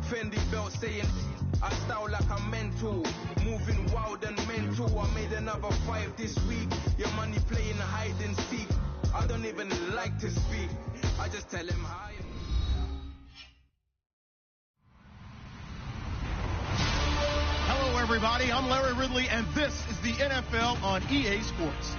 Fendi belt saying I style like I'm mental, moving wild and mental. I made another 5 this week. Your money playing hide and seek. I don't even like to speak. I just tell him hi. Hello, everybody. I'm Larry Ridley, and this is the NFL on EA Sports.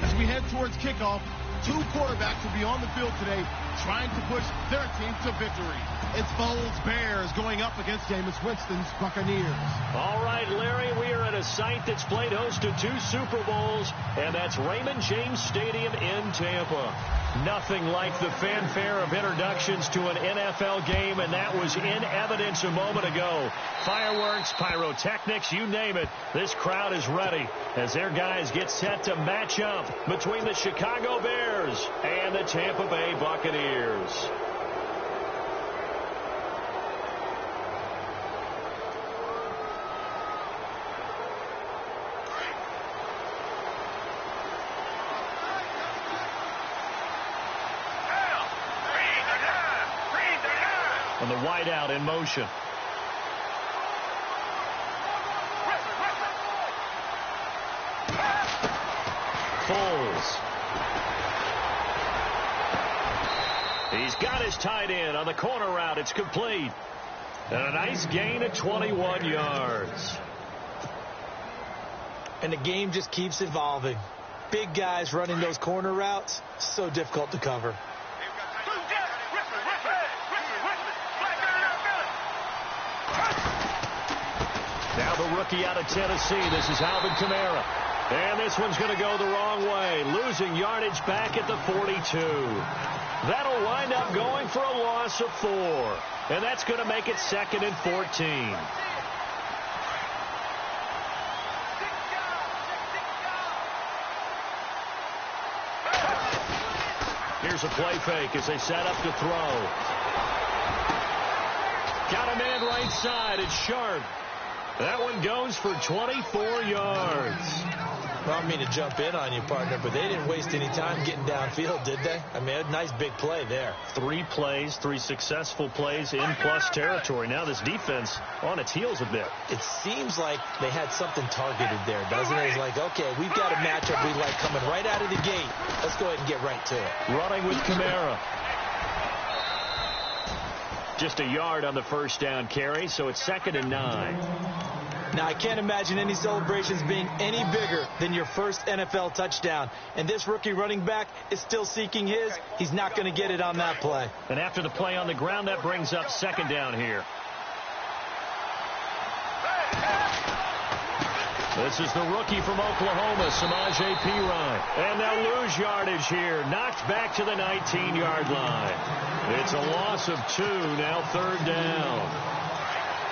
As we head towards kickoff, 2 quarterbacks will be on the field today trying to push their team to victory. It's Foles Bears going up against Jameis Winston's Buccaneers. All right, Larry, we are at a site that's played host to 2 Super Bowls, and that's Raymond James Stadium in Tampa. Nothing like the fanfare of introductions to an NFL game, and that was in evidence a moment ago. Fireworks, pyrotechnics, you name it. This crowd is ready as their guys get set to match up between the Chicago Bears and the Tampa Bay Buccaneers. And the wideout in motion. Foles. He's got his tight end on the corner route. It's complete. And a nice gain of 21 yards. And the game just keeps evolving. Big guys running those corner routes, so difficult to cover. Now the rookie out of Tennessee. This is Alvin Kamara. And this one's going to go the wrong way. Losing yardage back at the 42. That'll wind up going for a loss of 4. And that's going to make it 2nd and 14. Here's a play fake as they set up to throw. Got a man right side. It's Sharp. That one goes for 24 yards. Well, I don't mean to jump in on you, partner, but they didn't waste any time getting downfield, did they? I mean, a nice big play there. 3 plays, 3 successful plays in plus territory. Now this defense on its heels a bit. It seems like they had something targeted there, doesn't it? It's like, okay, we've got a matchup we like coming right out of the gate. Let's go ahead and get right to it. Running with Kamara. Just a yard on the first down carry, so it's 2nd and 9. Now, I can't imagine any celebrations being any bigger than your first NFL touchdown. And this rookie running back is still seeking his. He's not going to get it on that play. And after the play on the ground, that brings up 2nd down here. This is the rookie from Oklahoma, Samaje Perine. And they'll lose yardage here. Knocked back to the 19-yard line. It's a loss of 2, now 3rd down.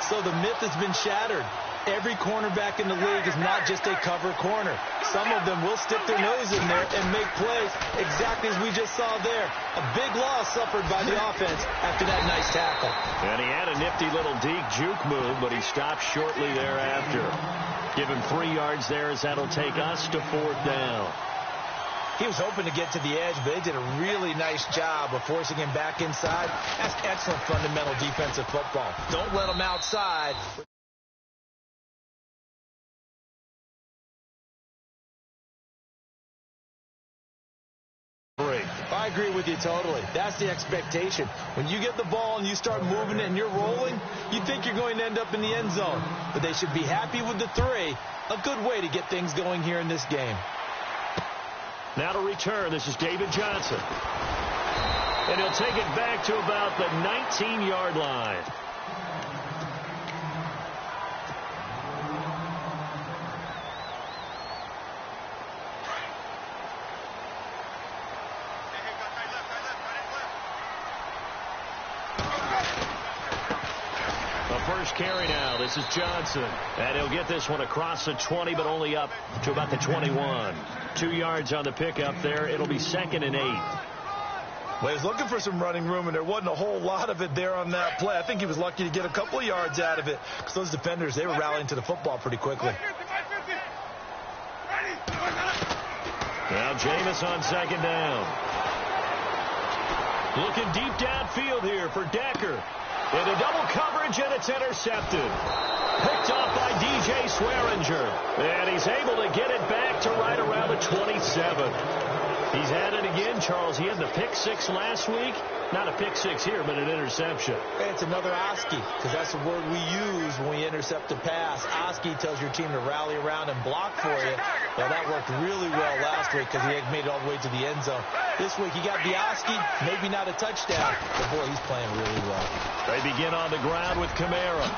So the myth has been shattered. Every cornerback in the league is not just a cover corner. Some of them will stick their nose in there and make plays exactly as we just saw there. A big loss suffered by the offense after that nice tackle. And he had a nifty little deke juke move, but he stopped shortly thereafter. Give him 3 yards there as that'll take us to 4th down. He was hoping to get to the edge, but they did a really nice job of forcing him back inside. That's excellent fundamental defensive football. Don't let him outside. I agree with you totally. That's the expectation. When you get the ball and you start moving it and you're rolling, you think you're going to end up in the end zone. But they should be happy with the 3. A good way to get things going here in this game. Now to return, this is David Johnson. And he'll take it back to about the 19-yard line. First carry now. This is Johnson. And he'll get this one across the 20, but only up to about the 21. 2 yards on the pickup there. It'll be 2nd and 8. Well, he was looking for some running room, and there wasn't a whole lot of it there on that play. I think he was lucky to get a couple of yards out of it because those defenders, they were rallying to the football pretty quickly. Now Jameis on 2nd down. Looking deep downfield here for Decker. Into double coverage, and it's intercepted. Picked off by DJ Swearinger. And he's able to get it back to right around the 27. He's had it again, Charles. He had the pick six last week. Not a pick six here, but an interception. It's another OSCE, because that's the word we use when we intercept a pass. OSCE tells your team to rally around and block for you. Well, that worked really well last week because he had made it all the way to the end zone. This week, he got the OSCE, maybe not a touchdown, but boy, he's playing really well. They begin on the ground with Kamara.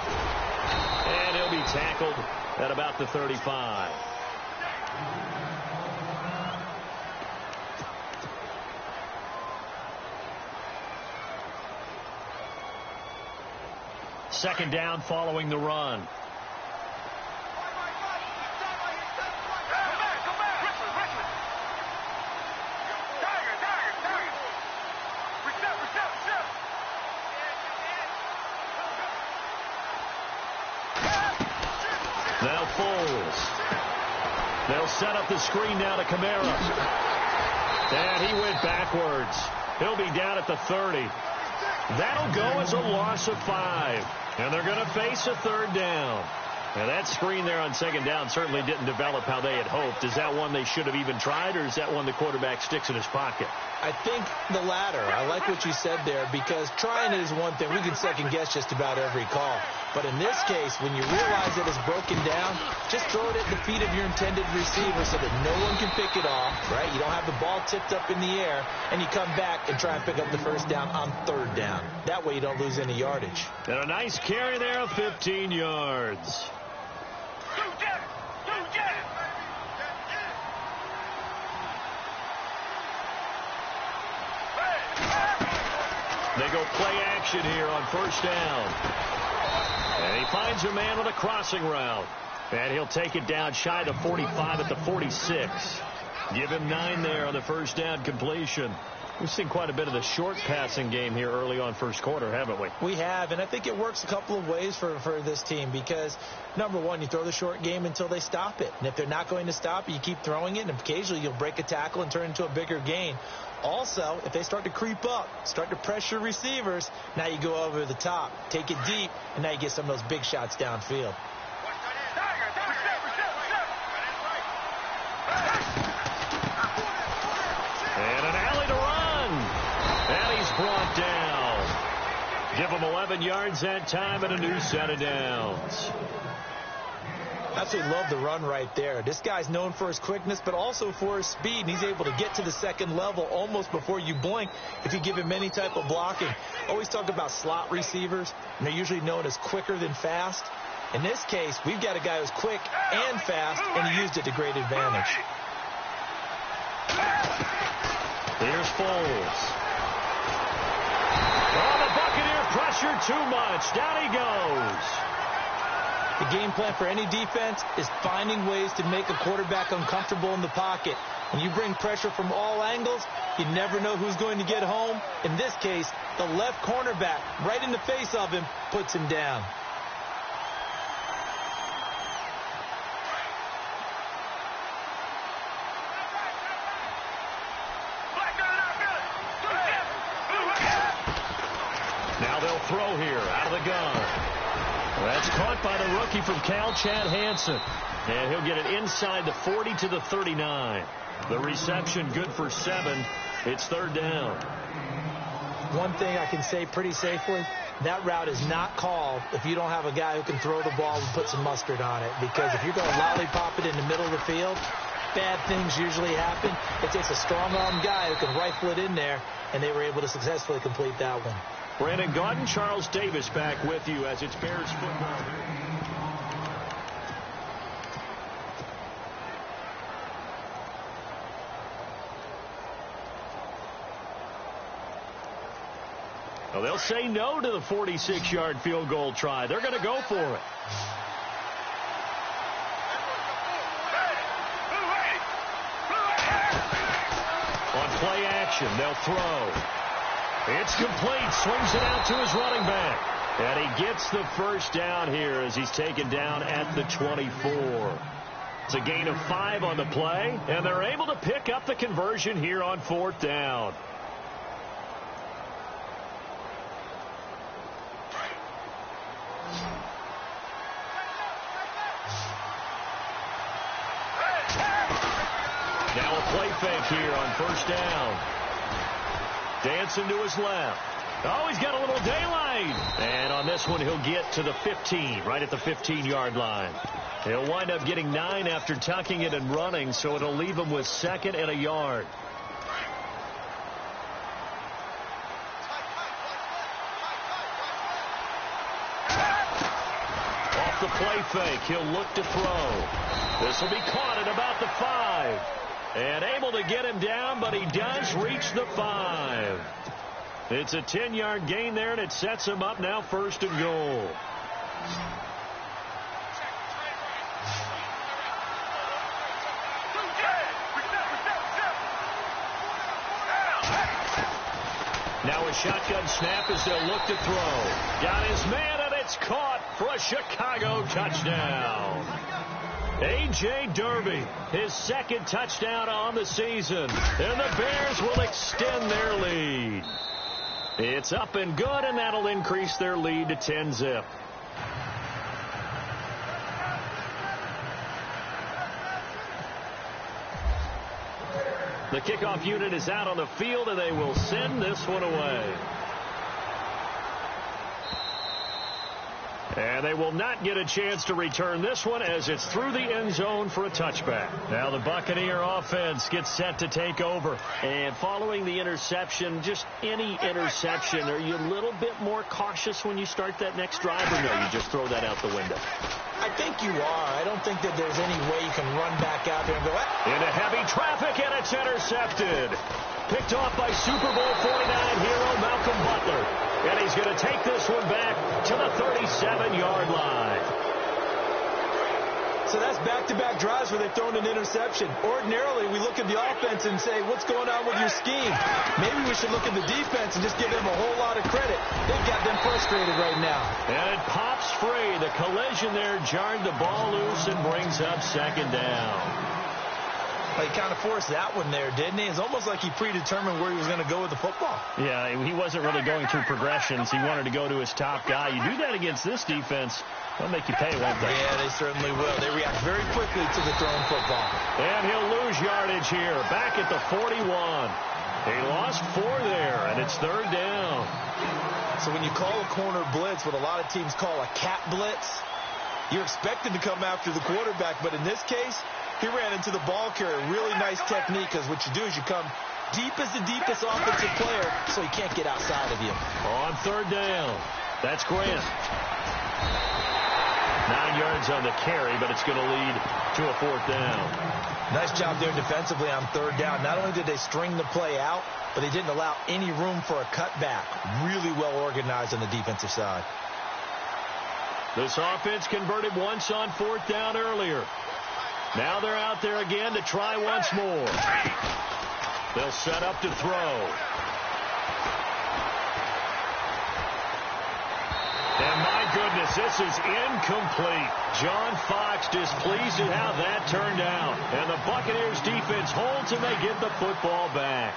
And he'll be tackled at about the 35. Second down following the run. Now Foles. They'll set up the screen now to Kamara. And he went backwards. He'll be down at the 30. That'll go as a loss of 5. And they're going to face a third down. And that screen there on second down certainly didn't develop how they had hoped. Is that one they should have even tried, or is that one the quarterback sticks in his pocket? I think the latter. I like what you said there, because trying it is one thing. We can second guess just about every call. But in this case, when you realize that it's broken down, just throw it at the feet of your intended receiver so that no one can pick it off, right? You don't have the ball tipped up in the air, and you come back and try and pick up the first down on third down. That way you don't lose any yardage. And a nice carry there of 15 yards. They go play action here on first down. And he finds a man with a crossing route. And he'll take it down shy of 45 at the 46. Give him 9 there on the first down completion. We've seen quite a bit of the short passing game here early on first quarter, haven't we? We have, and I think it works a couple of ways for this team because, number one, you throw the short game until they stop it. And if they're not going to stop it, you keep throwing it, and occasionally you'll break a tackle and turn into a bigger gain. Also, if they start to creep up, start to pressure receivers, now you go over the top, take it deep, and now you get some of those big shots downfield. And an alley to run. And he's brought down. Give him 11 yards that time and a new set of downs. Absolutely love the run right there. This guy's known for his quickness, but also for his speed, and he's able to get to the second level almost before you blink if you give him any type of blocking. Always talk about slot receivers, and they're usually known as quicker than fast. In this case, we've got a guy who's quick and fast, and he used it to great advantage. Here's Foles. Oh, the Buccaneer pressure too much. Down he goes. The game plan for any defense is finding ways to make a quarterback uncomfortable in the pocket. When you bring pressure from all angles, you never know who's going to get home. In this case, the left cornerback, right in the face of him, puts him down. Now they'll throw here out of the gun. That's caught by the rookie from Cal, Chad Hansen. And he'll get it inside the 40 to the 39. The reception good for 7. It's third down. One thing I can say pretty safely, that route is not called if you don't have a guy who can throw the ball and put some mustard on it. Because if you're going to lollipop it in the middle of the field, bad things usually happen. It takes a strong-armed guy who can rifle it in there, and they were able to successfully complete that one. Brandon Gaudin, Charles Davis back with you as it's Bears football. Well, they'll say no to the 46-yard field goal try. They're going to go for it. On play action, they'll throw. It's complete. Swings it out to his running back. And he gets the first down here as he's taken down at the 24. It's a gain of 5 on the play, and they're able to pick up the conversion here on fourth down. play fake here on first down. Dancing to his left. Oh, he's got a little daylight. And on this one, he'll get to the 15, right at the 15-yard line. He'll wind up getting 9 after tucking it and running, so it'll leave him with 2nd and a yard. Off the play fake, he'll look to throw. This will be caught at about the 5. And able to get him down, but he does reach the 5. It's a 10-yard gain there, and it sets him up now 1st and goal. Now a shotgun snap as they'll look to throw. Got his man, and it's caught for a Chicago touchdown. A.J. Derby, his 2nd touchdown on the season. And the Bears will extend their lead. It's up and good, and that'll increase their lead to 10-zip. The kickoff unit is out on the field, and they will send this one away. And they will not get a chance to return this one as it's through the end zone for a touchback. Now the Buccaneer offense gets set to take over. And following the interception, just any interception, are you a little bit more cautious when you start that next drive, or no, you just throw that out the window? I think you are. I don't think that there's any way you can run back out there and go, into heavy traffic, and it's intercepted. Picked off by Super Bowl 49 hero Malcolm Butler. And he's going to take this one back to the 37-yard line. So that's back-to-back drives where they've thrown an interception. Ordinarily, we look at the offense and say, what's going on with your scheme? Maybe we should look at the defense and just give them a whole lot of credit. They've got them frustrated right now. And it pops free. The collision there jarred the ball loose and brings up 2nd down. He kind of forced that one there, didn't he? It's almost like he predetermined where he was going to go with the football. Yeah, he wasn't really going through progressions. He wanted to go to his top guy. You do that against this defense, they'll make you pay, won't they? Yeah, they certainly will. They react very quickly to the thrown football. And he'll lose yardage here, back at the 41. He lost 4 there, and it's 3rd down. So when you call a corner blitz, what a lot of teams call a cat blitz, you're expected to come after the quarterback, but in this case, he ran into the ball carrier. Really nice technique, because what you do is you come deep as the deepest offensive player so he can't get outside of you. On 3rd down, that's Grant. 9 yards on the carry, but it's going to lead to a 4th down. Nice job there defensively on 3rd down. Not only did they string the play out, but they didn't allow any room for a cutback. Really well organized on the defensive side. This offense converted once on 4th down earlier. Now they're out there again to try once more. They'll set up to throw. And my goodness, this is incomplete. John Fox displeased at how that turned out. And the Buccaneers defense holds and they get the football back.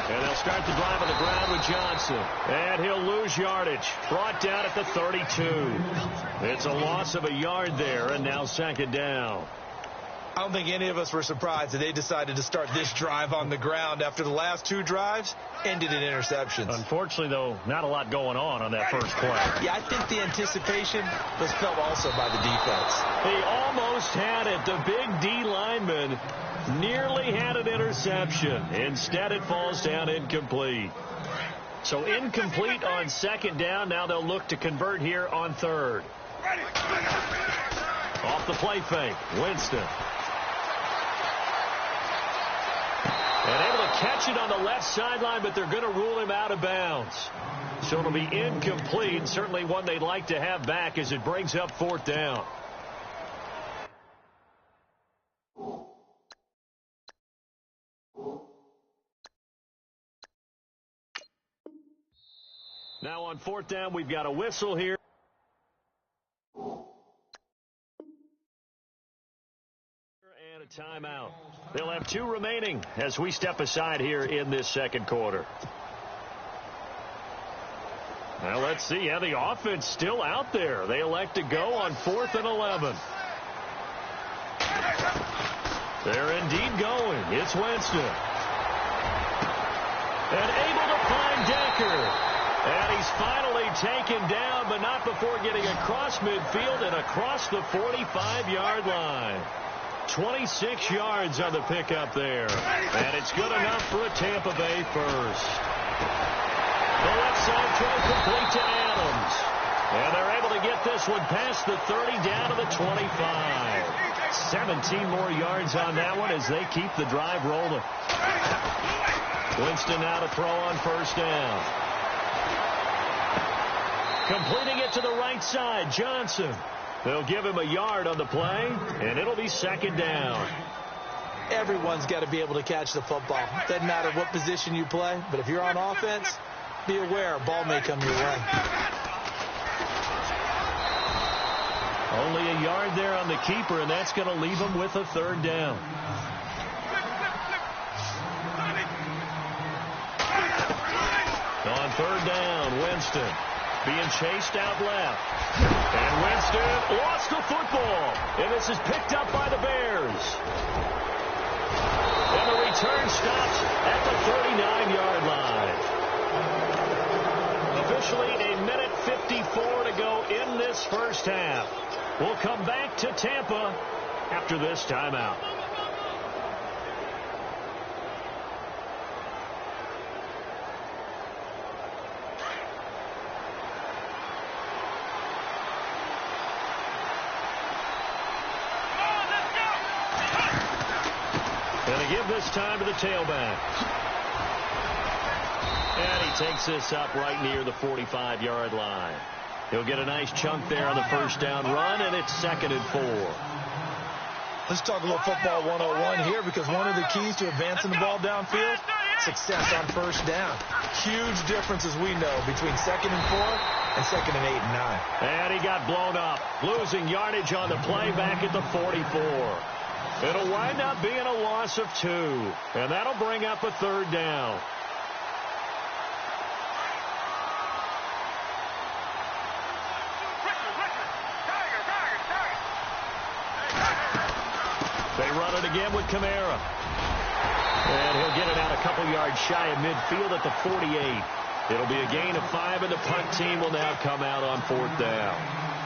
And they'll start the drive on the ground with Johnson. And he'll lose yardage. Brought down at the 32. It's a loss of a yard there, and now 2nd down. I don't think any of us were surprised that they decided to start this drive on the ground after the last 2 drives ended in interceptions. Unfortunately, though, not a lot going on that first play. Yeah, I think the anticipation was felt also by the defense. He almost had it. The big D lineman nearly had an interception. Instead, it falls down incomplete. So incomplete on 2nd down. Now they'll look to convert here on 3rd. Off the play fake, Winston. And able to catch it on the left sideline, but they're going to rule him out of bounds. So it'll be incomplete. Certainly one they'd like to have back as it brings up 4th down. Now on 4th down, we've got a whistle here. And a timeout. They'll have 2 remaining as we step aside here in this 2nd quarter. Now let's see how the offense still out there. They elect to go on 4th and 11. They're indeed going. It's Winston. And able to find Decker. And he's finally taken down, but not before getting across midfield and across the 45-yard line. 26 yards on the pickup there. And it's good enough for a Tampa Bay first. The left side throw complete to Adams. And they're able to get this one past the 30 down to the 25. 17 more yards on that one as they keep the drive rolling. Winston now to throw on first down. Completing it to the right side, Johnson. They'll give him a yard on the play, and it'll be 2nd down. Everyone's got to be able to catch the football. Doesn't matter what position you play, but if you're on offense, be aware a ball may come your way. Only a yard there on the keeper, and that's going to leave him with a 3rd down. On 3rd down, Winston being chased out left. And Winston lost the football. And this is picked up by the Bears. And the return stops at the 39-yard line. Officially a minute 54 to go in this first half. We'll come back to Tampa after this timeout. Give this time to the tailback. And he takes this up right near the 45-yard line. He'll get a nice chunk there on the first down run, and it's 2nd and 4. Let's talk a little football 101 here, because one of the keys to advancing the ball downfield, success on first down. Huge difference, as we know, between 2nd and 4 and 2nd and 8 and 9. And he got blown up, losing yardage on the play back at the 44. It'll wind up being a loss of 2, and that'll bring up a 3rd down. They run it again with Kamara. And he'll get it out a couple yards shy of midfield at the 48. It'll be a gain of 5, and the punt team will now come out on 4th down.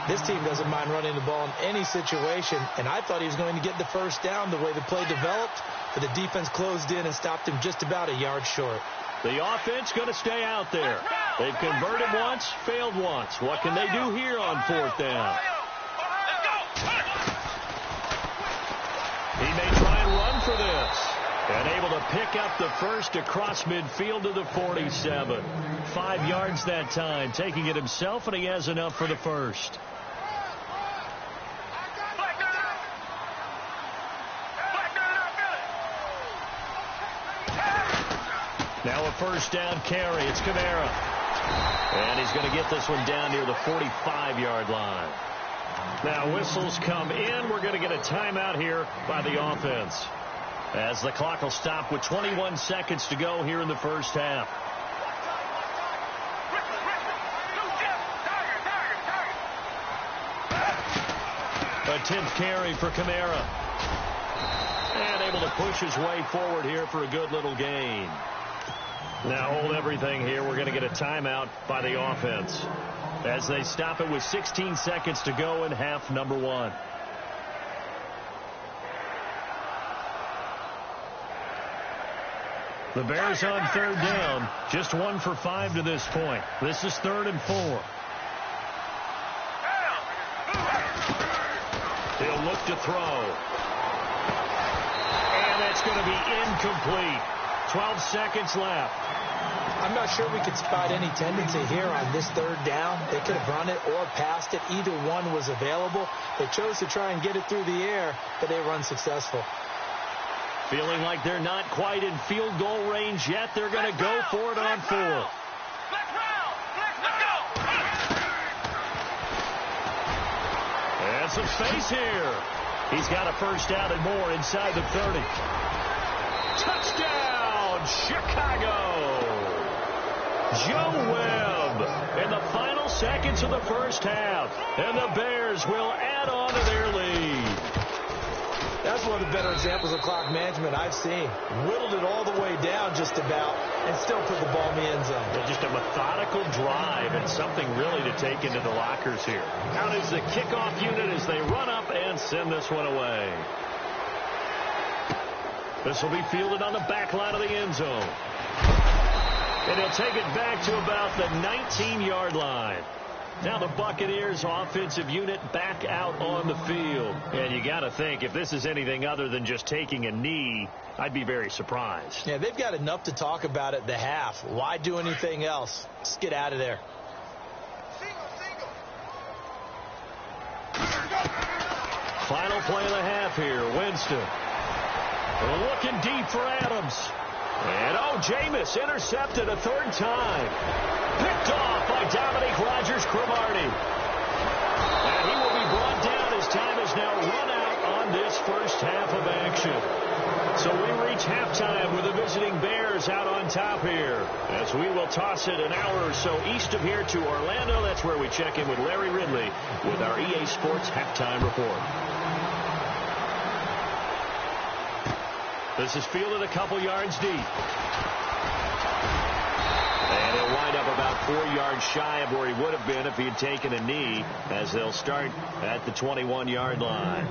This team doesn't mind running the ball in any situation, and I thought he was going to get the first down the way the play developed, but the defense closed in and stopped him just about a yard short. The offense going to stay out there. They've converted once, failed once. What can they do here on 4th down? He may try and run for this. And able to pick up the first across midfield to the 47. 5 yards that time, taking it himself, and he has enough for the first. Now a first down carry. It's Kamara. And he's going to get this one down near the 45-yard line. Now whistles come in. We're going to get a timeout here by the offense, as the clock will stop with 21 seconds to go here in the first half. A 10th carry for Kamara. And able to push his way forward here for a good little gain. Now hold everything here. We're going to get a timeout by the offense, as they stop it with 16 seconds to go in half number 1. The Bears on 3rd down, just 1 for 5 to this point. This is 3rd and 4. He'll look to throw. And that's going to be incomplete. 12 seconds left. I'm not sure we could spot any tendency here on this 3rd down. They could have run it or passed it. Either one was available. They chose to try and get it through the air, but they were unsuccessful. Feeling like they're not quite in field goal range yet. They're going to go for it on 4th. That's a space here. He's got a first down and more inside the 30. Touchdown, Chicago. Joe Webb. And the final seconds of the first half, and the Bears will add on to their lead. That's one of the better examples of clock management I've seen. Whittled it all the way down just about and still put the ball in the end zone. Yeah, just a methodical drive and something really to take into the lockers here. Out is the kickoff unit as they run up and send this one away. This will be fielded on the back line of the end zone. And he'll take it back to about the 19-yard line. Now the Buccaneers offensive unit back out on the field. And you got to think, if this is anything other than just taking a knee, I'd be very surprised. Yeah, they've got enough to talk about at the half. Why do anything else? Just get out of there. Final play of the half here. Winston looking deep for Adams. And, Jameis intercepted a third time. Picked off by Dominique Rodgers-Cromartie. And he will be brought down as time has now run out on this first half of action. So we reach halftime with the visiting Bears out on top here. As we will toss it an hour or so east of here to Orlando. That's where we check in with Larry Ridley with our EA Sports Halftime Report. This is fielded a couple yards deep. And he'll wind up about 4 yards shy of where he would have been if he had taken a knee, as they'll start at the 21-yard line.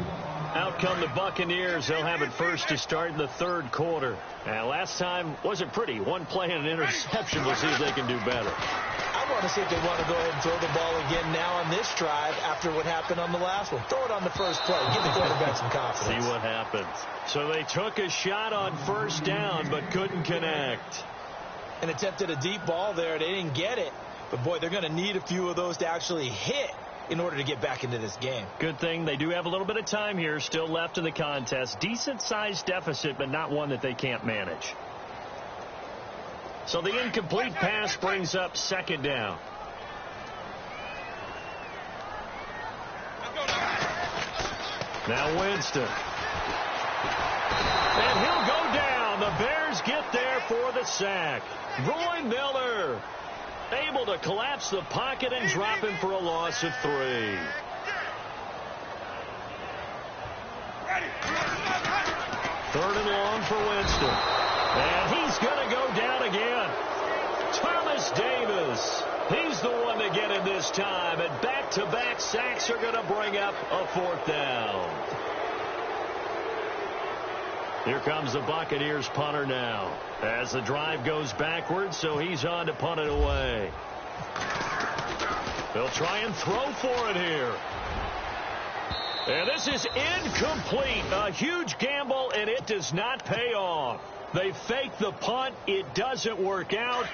Out come the Buccaneers. They'll have it first to start in the third quarter. And last time wasn't pretty. One play and an interception. We'll see if they can do better. I want to see if they want to go ahead and throw the ball again now on this drive after what happened on the last one. Throw it on the first play. Give the quarterback some confidence. See what happens. So they took a shot on first down but couldn't connect. And attempted a deep ball there. They didn't get it. But, boy, they're going to need a few of those to actually hit in order to get back into this game. Good thing they do have a little bit of time here still left in the contest. Decent-sized deficit, but not one that they can't manage. So the incomplete pass brings up second down. Now Winston. And he'll go down. The Bears get there for the sack. Roy Miller able to collapse the pocket and drop him for a loss of 3. Third and long for Winston. And he's going to go down again. Thomas Davis. He's the one to get in this time. And back-to-back sacks are going to bring up a fourth down. Here comes the Buccaneers punter now. As the drive goes backwards, so he's on to punt it away. They'll try and throw for it here. And this is incomplete. A huge gamble, and it does not pay off. They fake the punt. It doesn't work out.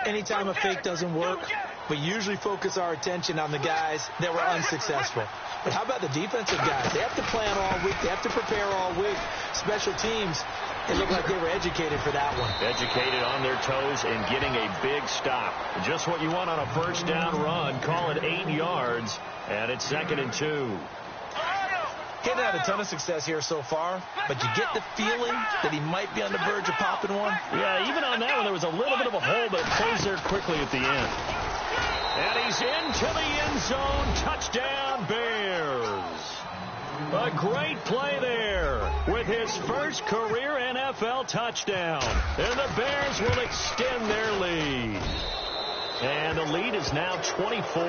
Anytime a fake doesn't work, we usually focus our attention on the guys that were unsuccessful. But how about the defensive guys? They have to plan all week. They have to prepare all week. Special teams, it looked like they were educated for that one. Educated on their toes and getting a big stop. Just what you want on a first down run. Call it 8 yards, and it's 2nd and 2. Getting had a ton of success here so far, but you get the feeling that he might be on the verge of popping one. Yeah, even on that one, there was a little bit of a hole, but it closed there quickly at the end. And he's into the end zone. Touchdown, Bears. A great play there with his first career NFL touchdown. And the Bears will extend their lead. And the lead is now 24.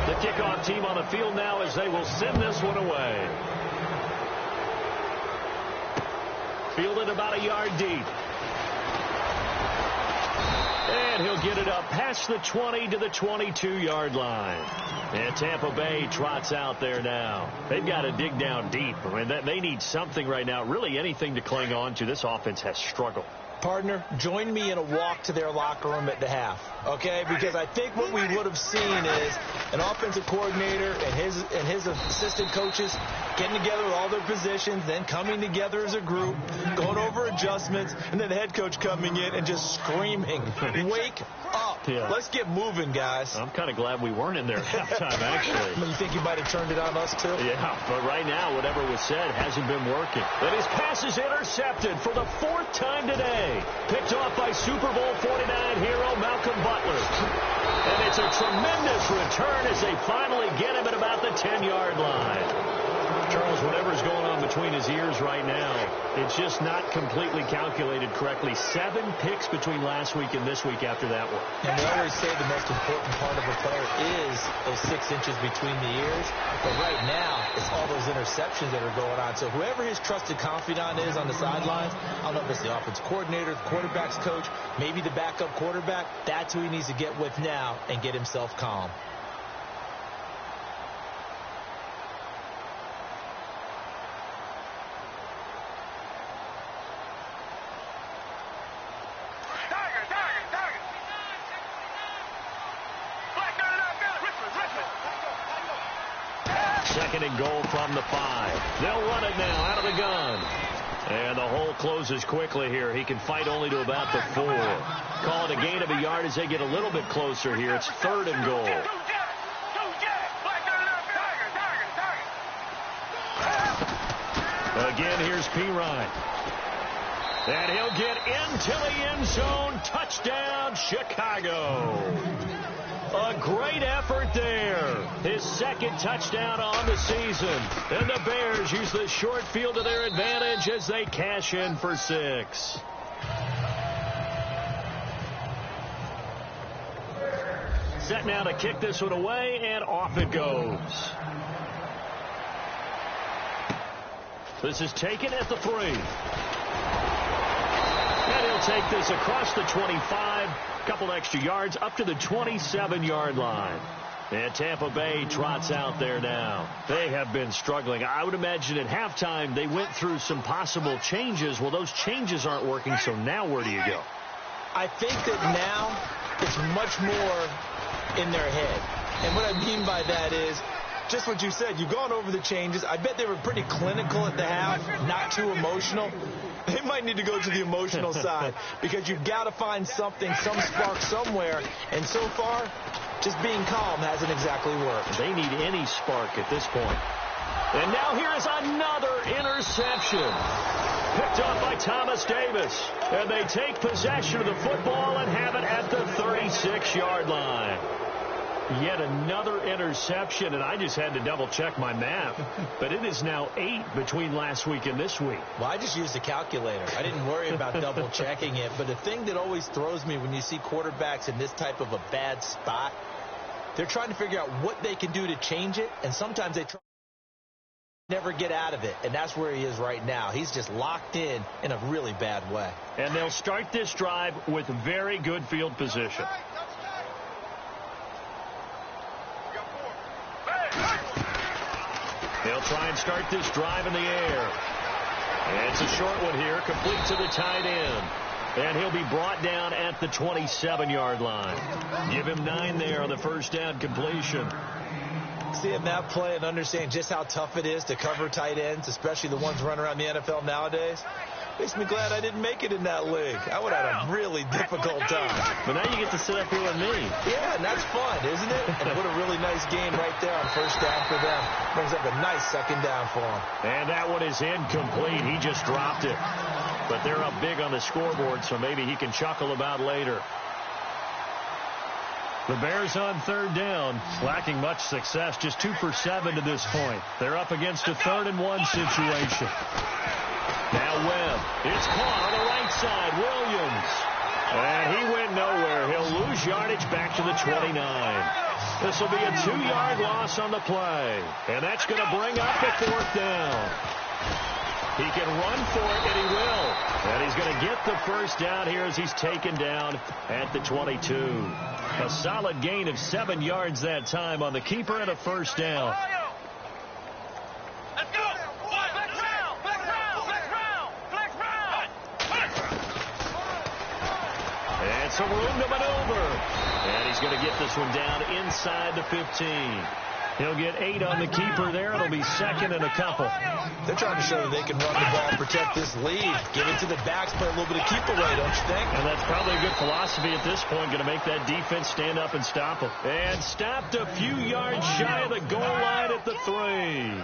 The kickoff team on the field now as they will send this one away. Fielded about a yard deep. And he'll get it up past the 20 to the 22-yard line. And Tampa Bay trots out there now. They've got to dig down deep. I mean, they need something right now, really anything to cling on to. This offense has struggled. Partner, join me in a walk to their locker room at the half, okay? Because I think what we would have seen is an offensive coordinator and his assistant coaches getting together with all their positions, then coming together as a group, going over adjustments, and then the head coach coming in and just screaming, wake up. Yeah. Let's get moving, guys. I'm kind of glad we weren't in there at halftime, actually. You think you might have turned it on us, too? Yeah, but right now, whatever was said hasn't been working. But his pass is intercepted for the 4th time today. Picked off by Super Bowl 49 hero Malcolm Butler. And it's a tremendous return as they finally get him at about the 10-yard line. Charles, whatever's going on between his ears right now, it's just not completely calculated correctly. 7 picks between last week and this week after that one. And we always say the most important part of a player is those 6 inches between the ears. But right now, it's all those interceptions that are going on. So whoever his trusted confidant is on the sidelines, I don't know if it's the offensive coordinator, the quarterback's coach, maybe the backup quarterback, that's who he needs to get with now and get himself calm. Second and goal from the 5. They'll run it now out of the gun. And the hole closes quickly here. He can fight only to about the 4. Call it a gain of a yard as they get a little bit closer here. It's 3rd and goal. Again, here's Pirine. And he'll get into the end zone. Touchdown, Chicago. A great effort there. His 2nd touchdown on the season. And the Bears use the short field to their advantage as they cash in for 6. Set now to kick this one away, and off it goes. This is taken at the 3. And he'll take this across the 25. Couple extra yards up to the 27-yard line. And Tampa Bay trots out there now. They have been struggling. I would imagine at halftime they went through some possible changes. Well, those changes aren't working, so now where do you go? I think that now it's much more in their head. And what I mean by that is just what you said. You've gone over the changes. I bet they were pretty clinical at the half, not too emotional. They might need to go to the emotional side because you've got to find something, some spark somewhere. And so far, just being calm hasn't exactly worked. They need any spark at this point. And now here is another interception. Picked up by Thomas Davis. And they take possession of the football and have it at the 36-yard line. Yet another interception, and I just had to double-check my math. But it is now 8 between last week and this week. Well, I just used the calculator. I didn't worry about double-checking it. But the thing that always throws me when you see quarterbacks in this type of a bad spot, they're trying to figure out what they can do to change it, and sometimes they try never get out of it, and that's where he is right now. He's just locked in a really bad way. And they'll start this drive with very good field position. They'll try and start this drive in the air. And it's a short one here, complete to the tight end. And he'll be brought down at the 27-yard line. Give him 9 there on the first down completion. Seeing that play and understand just how tough it is to cover tight ends, especially the ones running around the NFL nowadays, makes me glad I didn't make it in that league. I would have had a really difficult time. But now you get to sit up here with me. Yeah, and that's fun, isn't it? And what a really nice game right there on first down for them. Brings up a nice second down for them. And that one is incomplete. He just dropped it. But they're up big on the scoreboard, so maybe he can chuckle about later. The Bears on third down, lacking much success, just 2 for 7 to this point. They're up against a 3rd and 1 situation. Now Webb. It's caught on the right side. Williams. And he went nowhere. He'll lose yardage back to the 29. This will be a 2-yard loss on the play. And that's going to bring up the 4th down. He can run for it, and he will. And he's going to get the first down here as he's taken down at the 22. A solid gain of 7 yards that time on the keeper and a first down. And some room to maneuver. And he's going to get this one down inside the 15. He'll get 8 on the keeper there. It'll be second and a couple. They're trying to show that they can run the ball and protect this lead. Give it to the backs, play a little bit of keep away, don't you think? And that's probably a good philosophy at this point, going to make that defense stand up and stop them. And stopped a few yards shy of the goal line at the 3.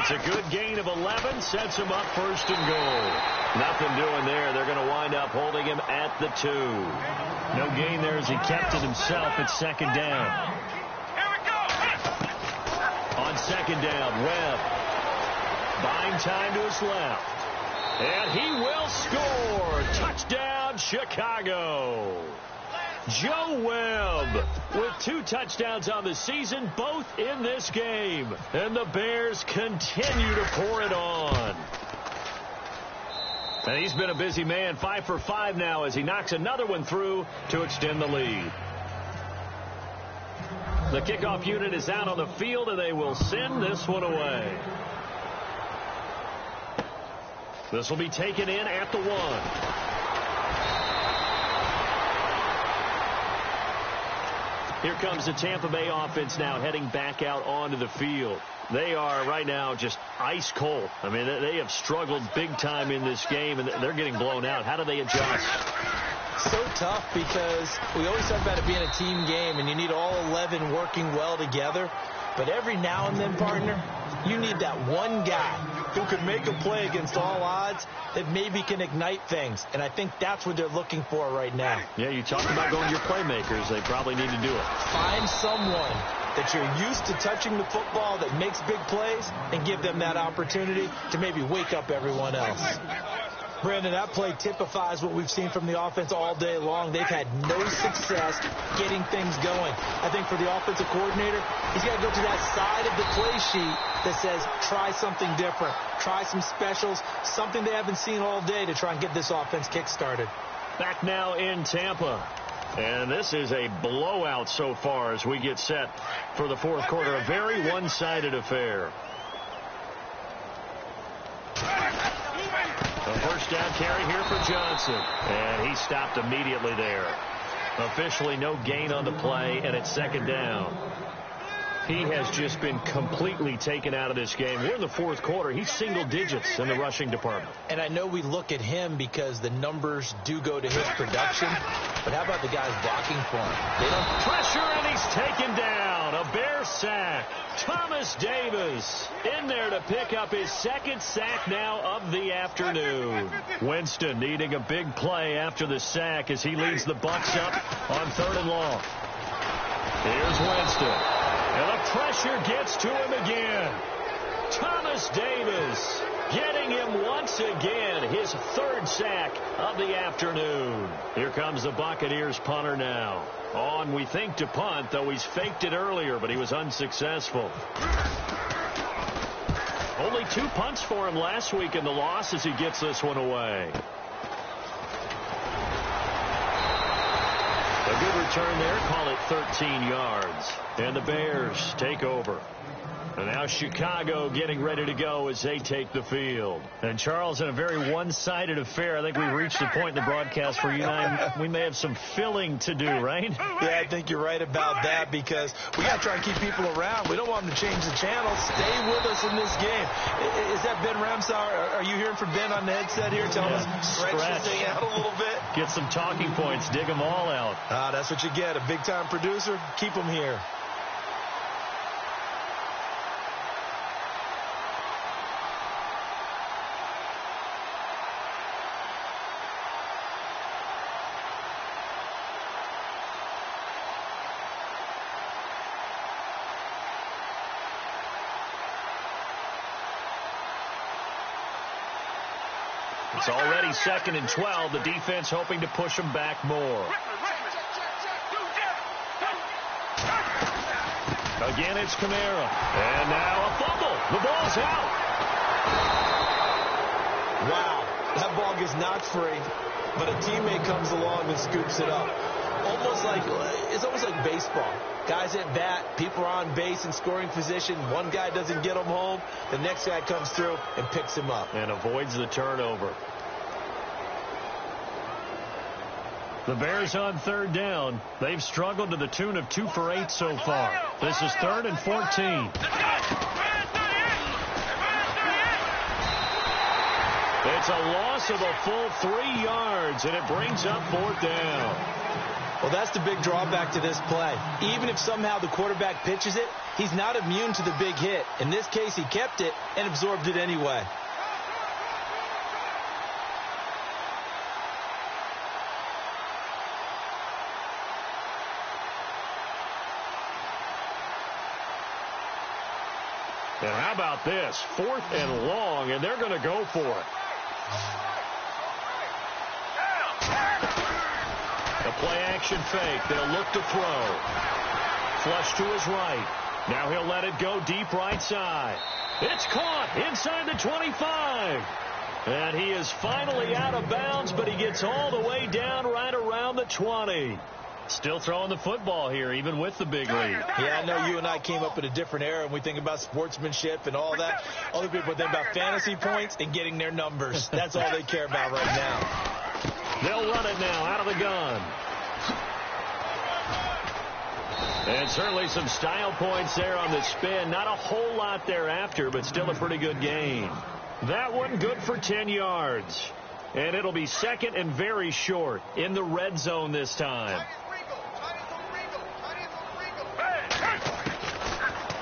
It's a good gain of 11, sets him up first and goal. Nothing doing there. They're going to wind up holding him at the 2. No gain there as he kept it himself at second down. On second down, Webb buying time to his left. And he will score. Touchdown, Chicago. Joe Webb with 2 touchdowns on the season, both in this game. And the Bears continue to pour it on. And he's been a busy man, 5 for 5 now as he knocks another one through to extend the lead. The kickoff unit is out on the field, and they will send this one away. This will be taken in at the 1. Here comes the Tampa Bay offense now heading back out onto the field. They are right now just ice cold. I mean, they have struggled big time in this game, and they're getting blown out. How do they adjust? So tough because we always talk about it being a team game, and you need all 11 working well together. But every now and then, partner, you need that one guy who can make a play against all odds that maybe can ignite things. And I think that's what they're looking for right now. Yeah, you talk about going to your playmakers. They probably need to do it. Find someone that you're used to touching the football that makes big plays and give them that opportunity to maybe wake up everyone else. Brandon, that play typifies what we've seen from the offense all day long. They've had no success getting things going. I think for the offensive coordinator, he's got to go to that side of the play sheet that says, try something different. Try some specials, something they haven't seen all day to try and get this offense kick-started. Back now in Tampa. And this is a blowout so far as we get set for the fourth quarter. A very one-sided affair. A first down carry here for Johnson. And he stopped immediately there. Officially no gain on the play, and it's second down. He has just been completely taken out of this game. We're in the fourth quarter. He's single digits in the rushing department. And I know we look at him because the numbers do go to his production. But how about the guys blocking for him? They don't pressure, and he's taken down. A Bear sack. Thomas Davis in there to pick up his second sack now of the afternoon. Winston needing a big play after the sack as he leads the Bucs up on 3rd and long. Here's Winston. And the pressure gets to him again. Thomas Davis getting him once again, his 3rd sack of the afternoon. Here comes the Buccaneers punter now. On, we think, to punt, though he's faked it earlier, but he was unsuccessful. Only 2 punts for him last week in the loss as he gets this one away. A good return there, call it 13 yards. And the Bears take over. And now Chicago getting ready to go as they take the field. And Charles, in a very one-sided affair, I think we've reached the point in the broadcast where you and I, we may have some filling to do, right? Yeah, I think you're right about that because we got to try and keep people around. We don't want them to change the channel. Stay with us in this game. Is that Ben Ramsauer? Are you hearing from Ben on the headset here telling us stretch this thing out a little bit? Get some talking points. Dig them all out. That's what you get. A big-time producer. Keep them here. It's already 2nd and 12. The defense hoping to push them back more. Again, it's Kamara. And now a fumble. The ball's out. Wow. That ball gets knocked free, but a teammate comes along and scoops it up. It's almost like baseball. Guys at bat, people are on base in scoring position. One guy doesn't get him home. The next guy comes through and picks him up. And avoids the turnover. The Bears on third down. They've struggled to the tune of 2 for 8 so far. This is 3rd and 14. It's a loss of a full 3 yards, and it brings up 4th down. Well, that's the big drawback to this play. Even if somehow the quarterback pitches it, he's not immune to the big hit. In this case, he kept it and absorbed it anyway. And how about this? 4th and long, and they're going to go for it. A play-action fake. They'll look to throw. Flush to his right. Now he'll let it go deep right side. It's caught inside the 25. And he is finally out of bounds, but he gets all the way down right around the 20. Still throwing the football here, even with the big lead. Yeah, I know you and I came up in a different era, and we think about sportsmanship and all that. Other people think about fantasy points and getting their numbers. That's all they care about right now. They'll run it now out of the gun. And certainly some style points there on the spin. Not a whole lot thereafter, but still a pretty good gain. That one good for 10 yards. And it'll be 2nd and very short in the red zone this time.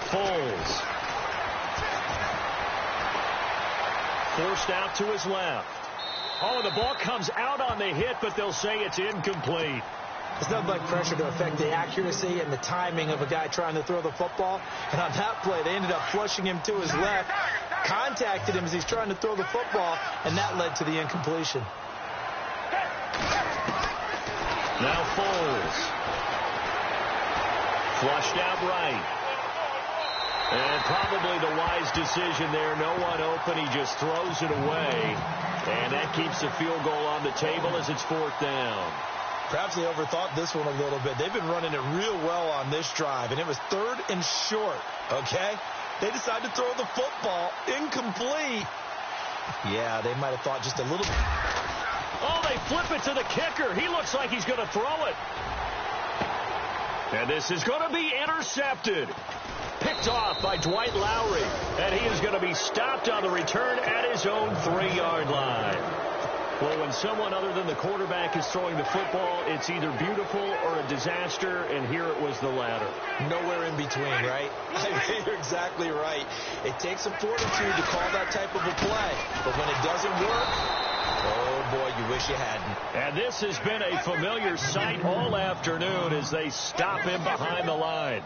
Foles. Forced out to his left. Oh, the ball comes out on the hit, but they'll say it's incomplete. It's nothing like pressure to affect the accuracy and the timing of a guy trying to throw the football. And on that play, they ended up flushing him to his left, contacted him as he's trying to throw the football, and that led to the incompletion. Now Foles. Flushed out right. And probably the wise decision there. No one open. He just throws it away. And that keeps the field goal on the table as it's 4th down. Perhaps they overthought this one a little bit. They've been running it real well on this drive, and it was 3rd and short, okay? They decided to throw the football incomplete. Yeah, they might have thought just a little bit. Oh, they flip it to the kicker. He looks like he's going to throw it. And this is going to be intercepted. Picked off by Dwight Lowry. And he is going to be stopped on the return at his own 3-yard line. Well, when someone other than the quarterback is throwing the football, it's either beautiful or a disaster, and here it was the latter. Nowhere in between, right? I mean, you're exactly right. It takes some fortitude to call that type of a play, but when it doesn't work, oh, boy, you wish you hadn't. And this has been a familiar sight all afternoon as they stop him behind the line.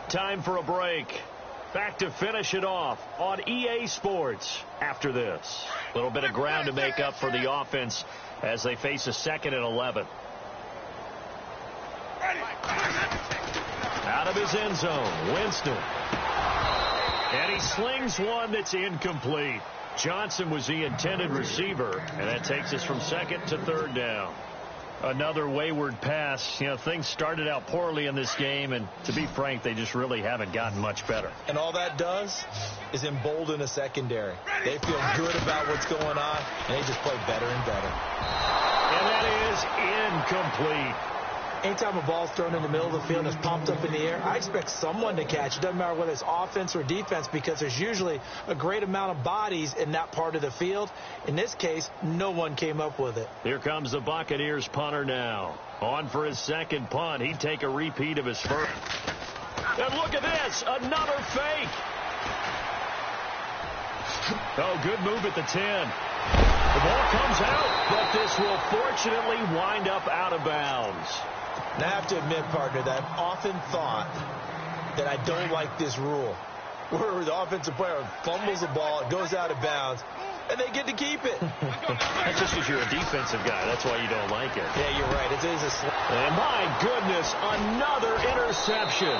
Time for a break. Back to finish it off on EA Sports after this. A little bit of ground to make up for the offense as they face a 2nd and 11. Out of his end zone, Winston. And he slings one that's incomplete. Johnson was the intended receiver, and that takes us from 2nd to 3rd down. Another wayward pass. You know, things started out poorly in this game, and to be frank, they just really haven't gotten much better. And all that does is embolden a secondary. They feel good about what's going on, and they just play better and better. And that is incomplete. Anytime a ball's thrown in the middle of the field and it's pumped up in the air, I expect someone to catch. It doesn't matter whether it's offense or defense, because there's usually a great amount of bodies in that part of the field. In this case, no one came up with it. Here comes the Buccaneers punter now. On for his 2nd punt. He'd take a repeat of his first. And look at this, another fake. Oh, good move at the 10. The ball comes out, but this will fortunately wind up out of bounds. And I have to admit, partner, that I've often thought that I don't like this rule, where the offensive player fumbles the ball, it goes out of bounds, and they get to keep it. That's just because you're a defensive guy. That's why you don't like it. Yeah, you're right. It is a and my goodness, another interception.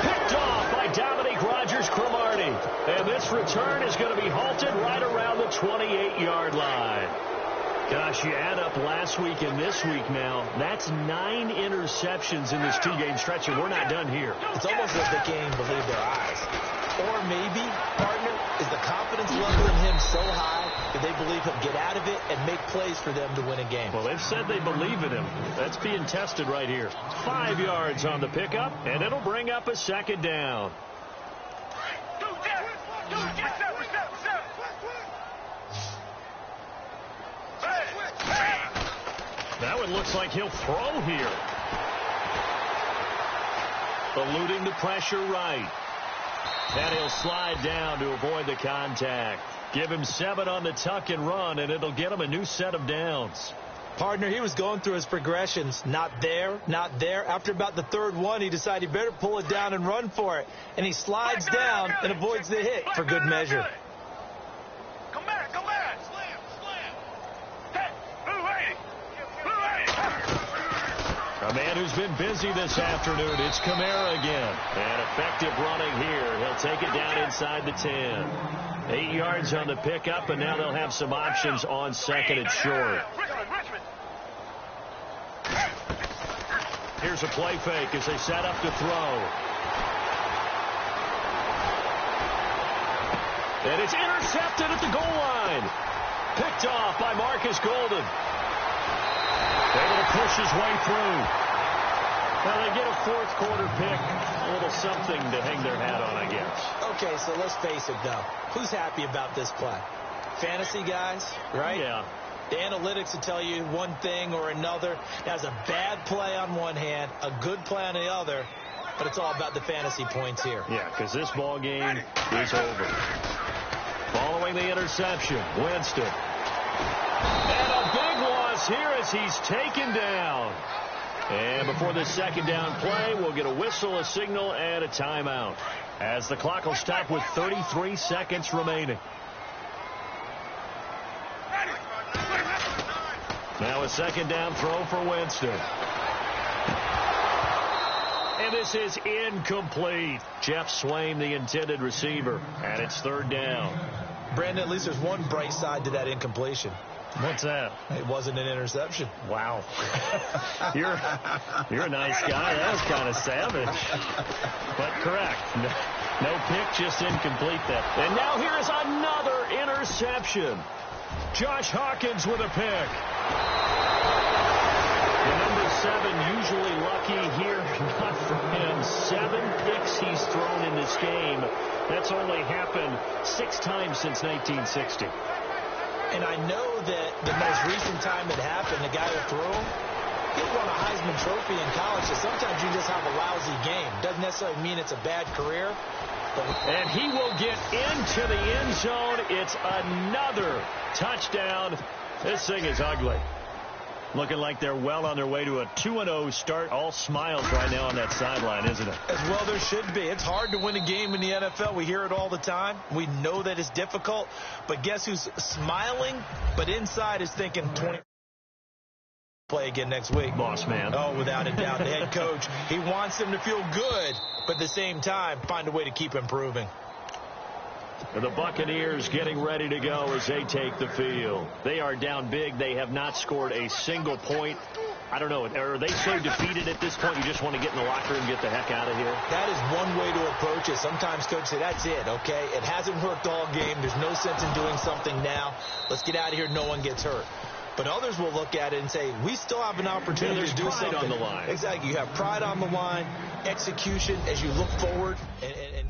Picked off by Dominique Rodgers-Cromartie. And this return is going to be halted right around the 28-yard line. Gosh, you add up last week and this week now, that's 9 interceptions in this 2-game stretch, and we're not done here. It's almost as if they can't even believe their eyes. Or maybe, partner, is the leveling him so high that they believe he'll get out of it and make plays for them to win a game. Well, they've said they believe in him. That's being tested right here. 5 yards on the pickup, and it'll bring up a second down. Now it looks like he'll throw here. Eluding the pressure right. And he'll slide down to avoid the contact. Give him 7 on the tuck and run, and it'll get him a new set of downs. Partner, he was going through his progressions. Not there, not there. After about the third one, he decided he better pull it down and run for it. And he slides down and avoids the hit for good measure. Come back, come back. Slam, slam. Hey, blue lady. A man who's been busy this afternoon. It's Kamara again. And effective running here. He'll take it down inside the 10. 8 yards on the pickup, and now they'll have some options on second and short. Here's a play fake as they set up to throw. And it's intercepted at the goal line. Picked off by Marcus Golden. Able to push his way through. Well, they get a fourth quarter pick. A little something to hang their hat on, I guess. Okay, so let's face it, though. Who's happy about this play? Fantasy guys, right? Yeah. The analytics will tell you one thing or another. That's a bad play on one hand, a good play on the other, but it's all about the fantasy points here. Yeah, because this ball game is over. Following the interception, Winston. And a big loss here as he's taken down. And before the second down play, we'll get a whistle, a signal, and a timeout, as the clock will stop with 33 seconds remaining. Now a second down throw for Winston. And this is incomplete. Jeff Swaim, the intended receiver, and it's third down. Brandon, at least there's one bright side to that incompletion. What's that? It wasn't an interception. Wow. You're a nice guy. That was kind of savage. But correct. No pick, just incomplete that. And now here's another interception. Josh Hawkins with a pick. The number 7 usually lucky here. Not for him. 7 picks he's thrown in this game. That's only happened 6 times since 1960. And I know that the most recent time it happened, the guy who threw him, he won a Heisman Trophy in college, so sometimes you just have a lousy game. Doesn't necessarily mean it's a bad career. And he will get into the end zone. It's another touchdown. This thing is ugly. Looking like they're well on their way to a 2-0 start. All smiles right now on that sideline, isn't it? As well there should be. It's hard to win a game in the NFL. We hear it all the time. We know that it's difficult. But guess who's smiling, but inside is thinking 20 play again next week. Boss man. Oh, without a doubt. The head coach, he wants them to feel good, but at the same time, find a way to keep improving. The Buccaneers getting ready to go as they take the field. They are down big. They have not scored a single point. I don't know. Are they so defeated at this point you just want to get in the locker room and get the heck out of here? That is one way to approach it. Sometimes coaches say, that's it, okay? It hasn't worked all game. There's no sense in doing something now. Let's get out of here. No one gets hurt. But others will look at it and say, we still have an opportunity to do something. There's pride on the line. Exactly. You have pride on the line, execution as you look forward, and